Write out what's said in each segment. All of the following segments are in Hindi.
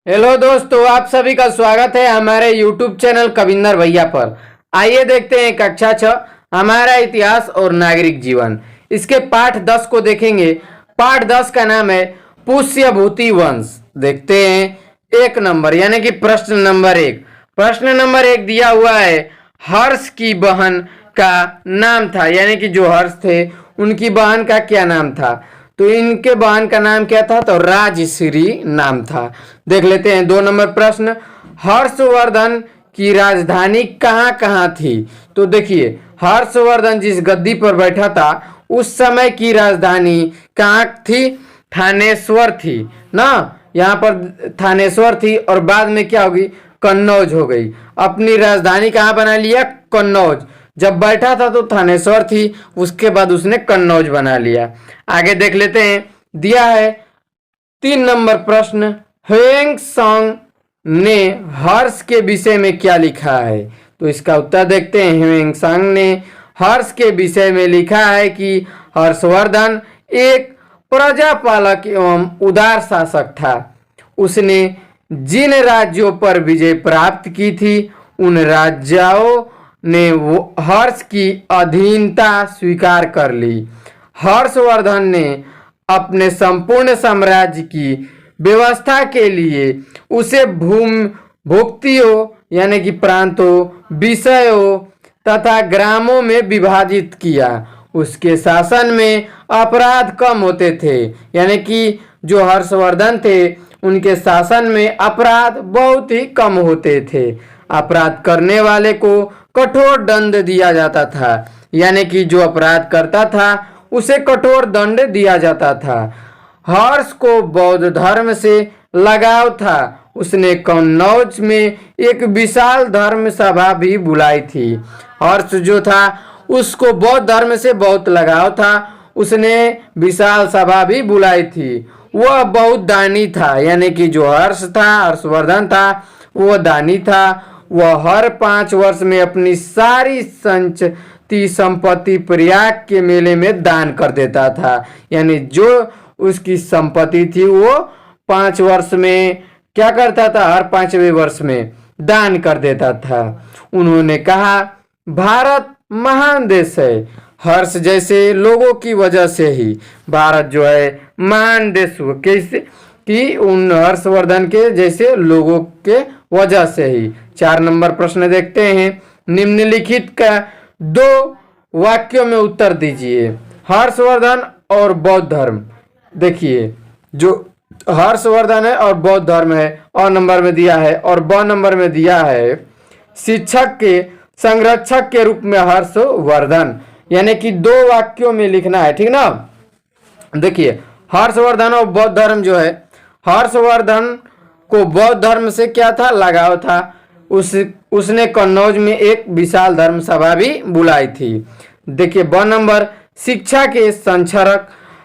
हेलो दोस्तों, आप सभी का स्वागत है हमारे YouTube चैनल कविंदर भैया पर। आइए देखते हैं कक्षा 6 हमारा इतिहास और नागरिक जीवन। इसके पाठ 10 को देखेंगे। पाठ 10 का नाम है पुष्यभूति वंश। देखते हैं 1 नंबर यानी कि प्रश्न नंबर 1। प्रश्न नंबर 1 दिया हुआ है, हर्ष की बहन का नाम था, यानी कि जो हर्ष थे उनकी बहन का क्या नाम था। तो इनके बहन का नाम क्या था, तो राजश्री नाम था। देख लेते हैं 2 नंबर प्रश्न, हर्षवर्धन की राजधानी कहाँ कहाँ थी। तो देखिए, हर्षवर्धन जिस गद्दी पर बैठा था उस समय की राजधानी कहाँ थी, थानेश्वर थी ना। यहाँ पर थानेश्वर थी और बाद में क्या होगी, कन्नौज हो गई। अपनी राजधानी कहाँ बना लिया, कन्नौज। जब बैठा था तो थानेश्वर थी, उसके बाद उसने कन्नौज बना लिया। आगे देख लेते हैं, दिया है 3 नंबर प्रश्न, ह्वेंग सांग ने हर्ष के विषय में क्या लिखा है। तो इसका उत्तर देखते हैं। ह्वेंग सांग ने हर्ष के विषय में लिखा है कि हर्षवर्धन एक प्रजापालक एवं उदार शासक था। उसने जिन राज्यों पर विजय प्राप्त की थी उन राज्यों ने हर्ष की अधीनता स्वीकार कर ली। हर्षवर्धन ने अपने संपूर्ण साम्राज्य की व्यवस्था के लिए उसे भुक्तियों यानी कि प्रांतों, विषयों तथा ग्रामों में विभाजित किया। उसके शासन में अपराध कम होते थे, यानी कि जो हर्षवर्धन थे उनके शासन में अपराध बहुत ही कम होते थे। अपराध करने वाले को कठोर दंड दिया जाता था, यानी कि जो अपराध करता था उसे कठोर दंड दिया जाता था। हर्ष को बौद्ध धर्म से लगाव था। उसने कन्नौज में एक विशाल धर्म सभा भी बुलाई थी। हर्ष जो था उसको बौद्ध धर्म से बहुत लगाव था, उसने विशाल सभा भी बुलाई थी। वह बहुत दानी था, यानी कि जो हर्ष था, हर्षवर्धन था, वह दानी था। वह हर 5 वर्ष में अपनी सारी संचित संपत्ति प्रयाग के मेले में दान कर देता था, यानी जो उसकी संपत्ति थी वो 5 वर्ष में क्या करता था, हर 5वें वर्ष में दान कर देता था। उन्होंने कहा, भारत महान देश है, हर्ष जैसे लोगों की वजह से ही भारत जो है महान देश हुआ। कैसे कि उन हर्षवर्धन के जैसे लोगों के वजह से ही। 4 नंबर प्रश्न देखते हैं, निम्नलिखित का 2 वाक्यों में उत्तर दीजिए। हर्षवर्धन और बौद्ध धर्म। देखिए, जो हर्षवर्धन है और बौद्ध धर्म है, अ नंबर में दिया है, और ब नंबर में दिया है शिक्षक के संरक्षक के रूप में हर्षवर्धन, यानी कि 2 वाक्यों में लिखना है, ठीक ना। देखिए, हर्षवर्धन और बौद्ध धर्म जो है, हर्षवर्धन को बौद्ध धर्म से क्या था, लगाव था। उसने कन्नौज में एक विशाल धर्म सभा भी बुलाई थी। देखिए, ब नंबर, शिक्षा के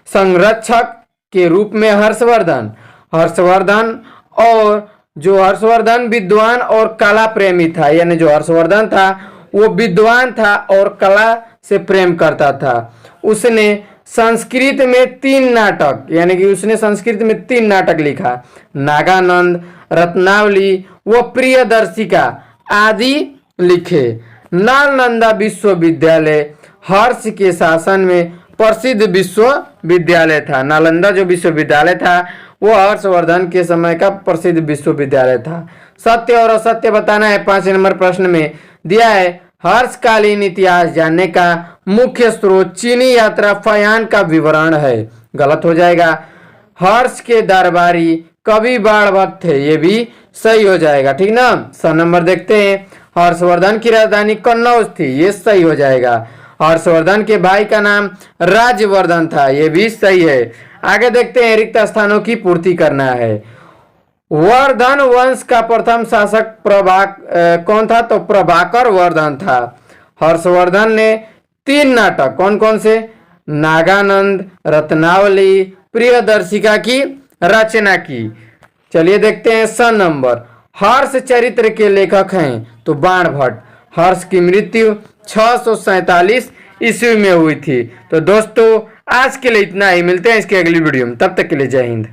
संरक्षक के रूप में हर्षवर्धन। हर्षवर्धन और जो हर्षवर्धन विद्वान और कला प्रेमी था, यानी जो हर्षवर्धन था वो विद्वान था और कला से प्रेम करता था। उसने संस्कृत में 3 नाटक, यानी कि उसने संस्कृत में 3 नाटक लिखा, नागानंद, रत्नावली व प्रियदर्शिका आदि लिखे। नालंदा विश्वविद्यालय हर्ष के शासन में प्रसिद्ध विश्वविद्यालय था। नालंदा जो विश्वविद्यालय था वो हर्षवर्धन के समय का प्रसिद्ध विश्वविद्यालय था। सत्य और असत्य बताना है। 5 नंबर प्रश्न में दिया है, हर्षकालीन इतिहास जानने का मुख्य स्रोत चीनी यात्रा फयान का विवरण है। गलत हो जाएगा। हर्ष के दरबारी कवि बाणभट्ट थे, ये भी सही हो जाएगा, ठीक ना। 6 नंबर देखते हैं, हर्षवर्धन की राजधानी कन्नौज थी, ये सही हो जाएगा। हर्षवर्धन के भाई का नाम राजवर्धन था, ये भी सही है। आगे देखते हैं, रिक्त स्थानों की पूर्ति करना है। वर्धन वंश का प्रथम शासक कौन था, तो प्रभाकर वर्धन था। हर्षवर्धन ने 3 नाटक कौन कौन से, नागानंद, रत्नावली, प्रियदर्शिका की रचना की। चलिए देखते हैं 6 नंबर, हर्ष चरित्र के लेखक हैं तो बाणभट्ट। हर्ष की मृत्यु 647 ईस्वी में हुई थी। तो दोस्तों आज के लिए इतना ही, मिलते हैं इसके अगली वीडियो में, तब तक के लिए जय हिंद।